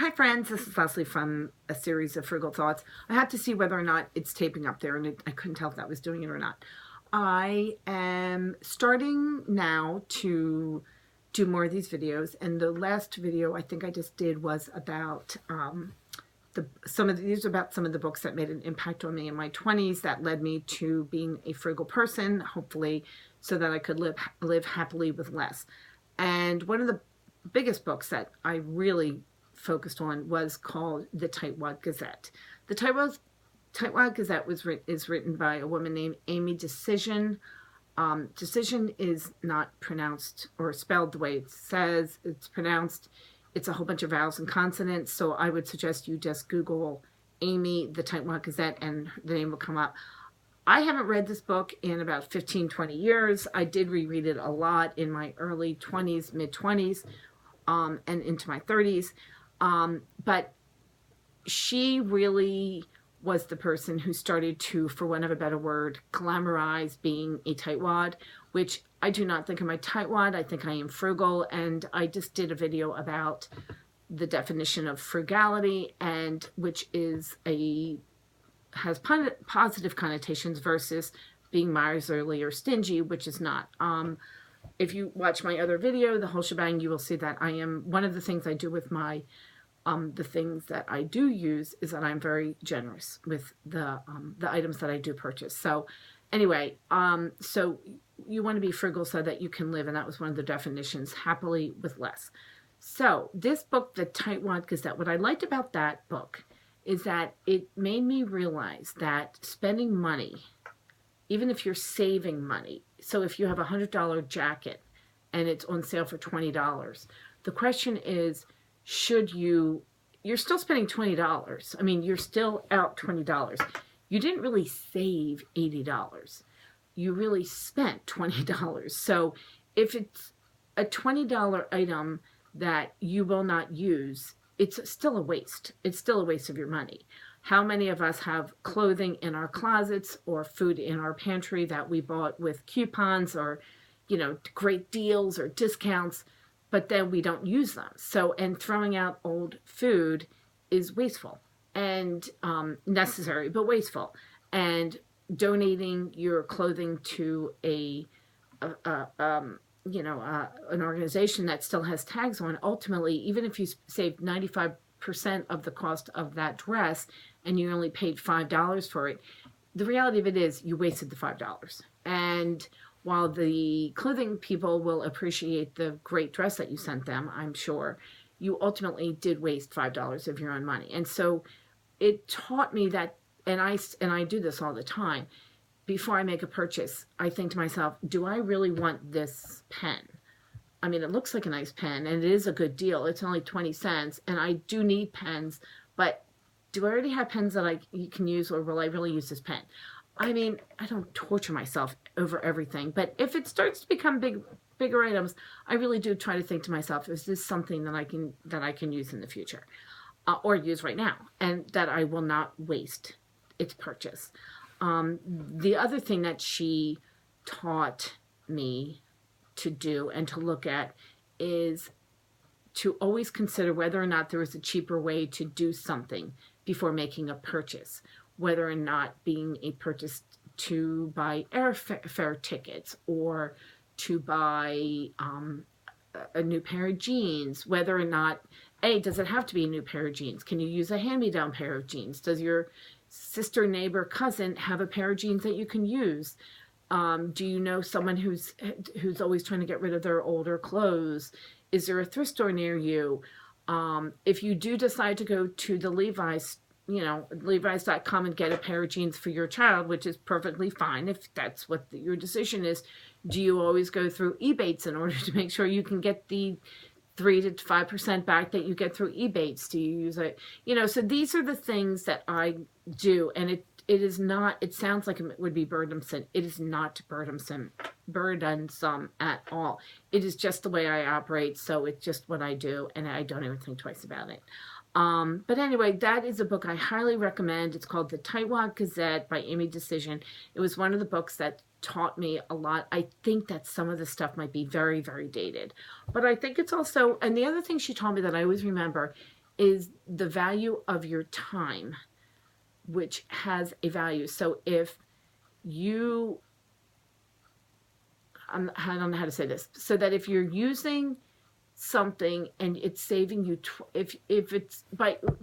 Hi friends, this is Leslie from a series of Frugal Thoughts. I had to see whether or not it's taping up there, and I couldn't tell if that was doing it or not. I am starting now to do more of these videos, and the last video I think I just did was about these are about some of the books that made an impact on me in my 20s that led me to being a frugal person, hopefully, so that I could live happily with less. And one of the biggest books that I really focused on was called the Tightwad Gazette. The Tightwad Gazette is written by a woman named Amy Decision. Decision is not pronounced or spelled the way it says it's pronounced. It's a whole bunch of vowels and consonants, so I would suggest you just Google Amy, the Tightwad Gazette, and the name will come up. I haven't read this book in about 15, 20 years. I did reread it a lot in my early 20s, mid-20s, and into my 30s. But she really was the person who started to, for want of a better word, glamorize being a tightwad, which I do not think I'm a tightwad. I think I am frugal, and I just did a video about the definition of frugality, and which is has positive connotations versus being miserly or stingy, which is not. If you watch my other video, the Whole Shebang, you will see that I am, one of the things I do with my the things that I do use is that I'm very generous with the items that I do purchase. So anyway, so you want to be frugal so that you can live, and that was one of the definitions, happily with less. So this book, the Tightwad Gazette, what I liked about that book is that it made me realize that spending money, even if you're saving money, so if you have a $100 jacket and it's on sale for $20, the question is, you're still spending $20. I mean, you're still out $20. You didn't really save $80. You really spent $20. So if it's a $20 item that you will not use, it's still a waste. It's still a waste of your money. How many of us have clothing in our closets or food in our pantry that we bought with coupons or, great deals or discounts, but then we don't use them? So, and throwing out old food is wasteful and necessary, but wasteful. And donating your clothing to an organization that still has tags on, ultimately, even if you save 95% of the cost of that dress and you only paid $5 for it, the reality of it is you wasted the $5. And while the clothing people will appreciate the great dress that you sent them, I'm sure, you ultimately did waste $5 of your own money. And so it taught me that, and I do this all the time, before I make a purchase, I think to myself, do I really want this pen? I mean, it looks like a nice pen, and it is a good deal. It's only 20 cents, and I do need pens, but do I already have pens that I can use, or will I really use this pen? I mean, I don't torture myself over everything, but if it starts to become bigger items, I really do try to think to myself, is this something that I can use in the future, or use right now, and that I will not waste its purchase. The other thing that she taught me to do and to look at is to always consider whether or not there is a cheaper way to do something before making a purchase, whether or not being a purchase to buy airfare tickets or to buy a new pair of jeans, whether or not, does it have to be a new pair of jeans? Can you use a hand-me-down pair of jeans? Does your sister, neighbor, cousin have a pair of jeans that you can use? Do you know someone who's always trying to get rid of their older clothes? Is there a thrift store near you? If you do decide to go to the Levi's, Levi's.com and get a pair of jeans for your child, which is perfectly fine if that's what your decision is, do you always go through Ebates in order to make sure you can get the 3 to 5% back that you get through Ebates? Do you use it? So these are the things that I do, and it is not, it sounds like it would be burdensome. It is not burdensome at all. It is just the way I operate, so it's just what I do, and I don't even think twice about it. But anyway, that is a book I highly recommend. It's called The Tightwad Gazette by Amy Decision. It was one of the books that taught me a lot. I think that some of the stuff might be very, very dated. But I think it's also, and the other thing she taught me that I always remember is the value of your time, which has a value. So if you, I don't know how to say this, so that if you're using something and it's saving you, if it's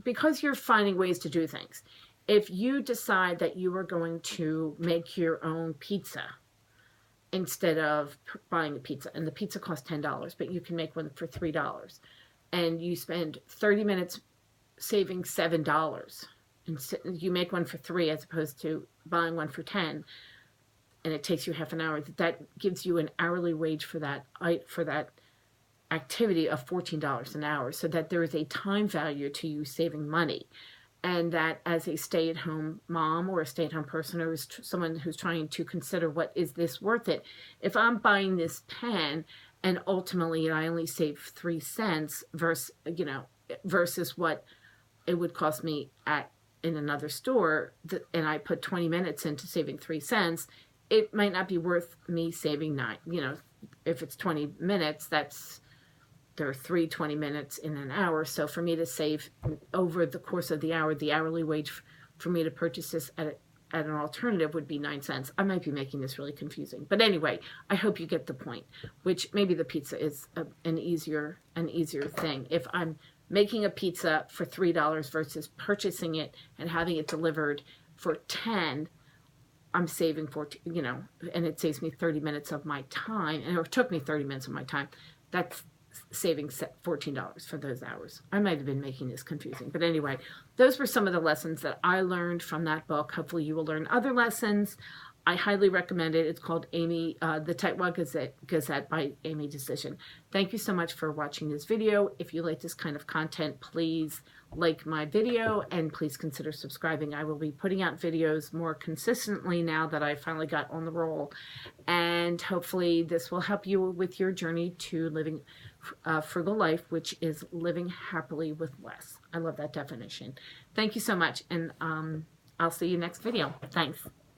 because you're finding ways to do things, if you decide that you are going to make your own pizza instead of buying a pizza, and the pizza costs $10, but you can make one for $3, and you spend 30 minutes saving $7, and you make one for $3 as opposed to buying one for $10, and it takes you half an hour, that gives you an hourly wage for that activity of $14 an hour, so that there is a time value to you saving money. And that as a stay-at-home mom or a stay-at-home person, or someone who's trying to consider, what is this worth it? If I'm buying this pen and ultimately I only save 3 cents versus what it would cost me in another store, and I put 20 minutes into saving 3 cents, it might not be worth me saving 9. If it's 20 minutes, there are 20 minutes in an hour. So for me to save over the course of the hour, the hourly wage for me to purchase this at an alternative would be 9 cents. I might be making this really confusing, but anyway, I hope you get the point. Which maybe the pizza is an easier thing. If I'm making a pizza for $3 versus purchasing it and having it delivered for $10, I'm saving and it saves me 30 minutes of my time, and it took me 30 minutes of my time. That's saving $14 for those hours. I might have been making this confusing, but anyway, those were some of the lessons that I learned from that book. Hopefully you will learn other lessons. I highly recommend it. It's called the Tightwad Gazette by Amy Decision. Thank you so much for watching this video. If you like this kind of content, please like my video and please consider subscribing. I will be putting out videos more consistently now that I finally got on the roll, and hopefully this will help you with your journey to living a frugal life, which is living happily with less. I love that definition. Thank you so much, and I'll see you next video. Thanks.